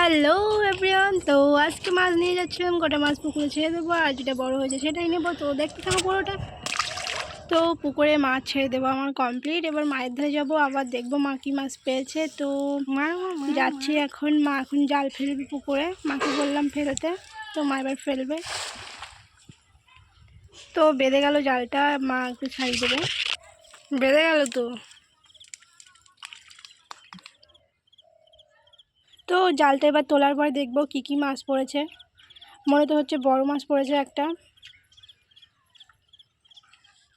Hello everyone. তো আজকে মাছ নিয়ে যাচ্ছিলাম, গোটা মাছ পুকুরে ছেড়ে দেবো, আর যেটা বড় হয়েছে সেটাই নেবো। তো দেখতে থাকো পুরোটা। তো পুকুরে মাছ ছেড়ে দেবো আমার কমপ্লিট। এবার মায়ের ধারে যাবো, আবার দেখবো মা কি মাছ পেয়েছে। তো যাচ্ছি এখন। মা এখন জাল ফেলবে পুকুরে, মাকে বললাম ফেলতে, তো মা এবার ফেলবে। তো বেঁধে গেল জালটা, মা একটু ছাড়িয়ে দেবে। বেঁধে গেল তো। তো জালটা এবার তোলার পরে দেখবো কি কি মাছ পড়েছে। মনে তো হচ্ছে বড় মাছ পড়েছে একটা।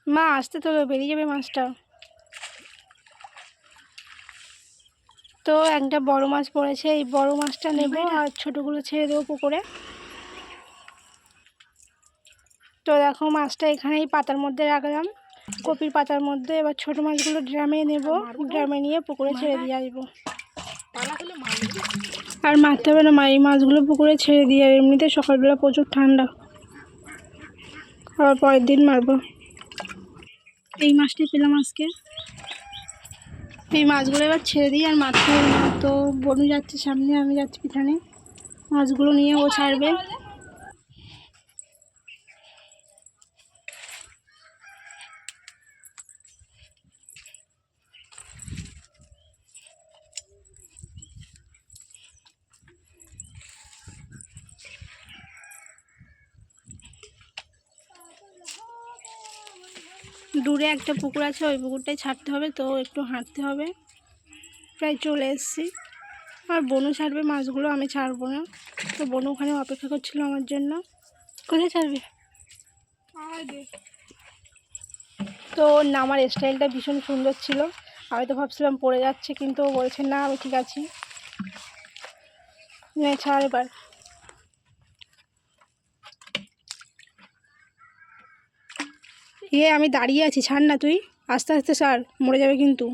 মা আসতে তো বেরিয়ে যাবে মাছটা। তো একটা বড় মাছ পড়েছে, এই বড় মাছটা নেব আর ছোটোগুলো ছেড়ে দেবো পুকুরে। তো দেখো মাছটা এখানেই পাতার মধ্যে রাখলাম, কপির পাতার মধ্যে। এবার ছোটো মাছগুলো ড্রামে নেব, ড্রামে নিয়ে পুকুরে ছেড়ে দিয়ে আসবো। আর মারতে হবে না মা, এই মাছগুলো পুকুরে ছেড়ে দিয়ে। আর এমনিতে সকালবেলা প্রচুর ঠান্ডা, আবার পরের দিন মারবো। এই মাছটাই পেলাম আজকে। এই মাছগুলো এবার ছেড়ে দিই, আর মারতে হবে না। তো বনু যাচ্ছে সামনে, আমি যাচ্ছি পিছনে। মাছগুলো নিয়ে ও ছাড়বে। দূরে একটা পুকুর আছে, ওই পুকুরটাই ছাড়তে হবে। তো একটু হাঁটতে হবে, প্রায় চলে এসেছি। আর বনু ছাড়বে মাছগুলো, আমি ছাড়বো না। তো বনু ওখানে অপেক্ষা করছিল আমার জন্য। কোথায় ছাড়বে? তো নামার স্টাইলটা ভীষণ সুন্দর ছিল। আমি তো ভাবছিলাম পড়ে যাচ্ছে, কিন্তু ও বলছে না আমি ঠিক আছি। ছাড় এবার। আমি দাঁড়িয়ে আছি, ছাড় না তুই। আস্তে আস্তে ছাড়, মরে যাবে কিন্তু।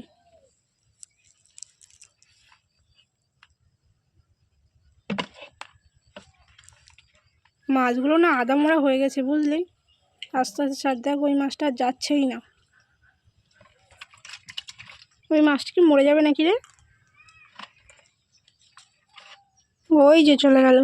মাছগুলো না আদা মরা হয়ে গেছে বুঝলি। আস্তে আস্তে ছাড়, দেখ ওই মাছটা আর যাচ্ছেই না। ওই মাছটা কি মরে যাবে নাকি রে? ওই যে চলে গেল।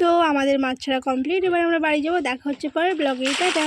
তো আমাদের মাছ ছাড়া কমপ্লিট। এবার আমরা বাড়ি যাবো। দেখা হচ্ছে পরে ব্লগে। টাটা।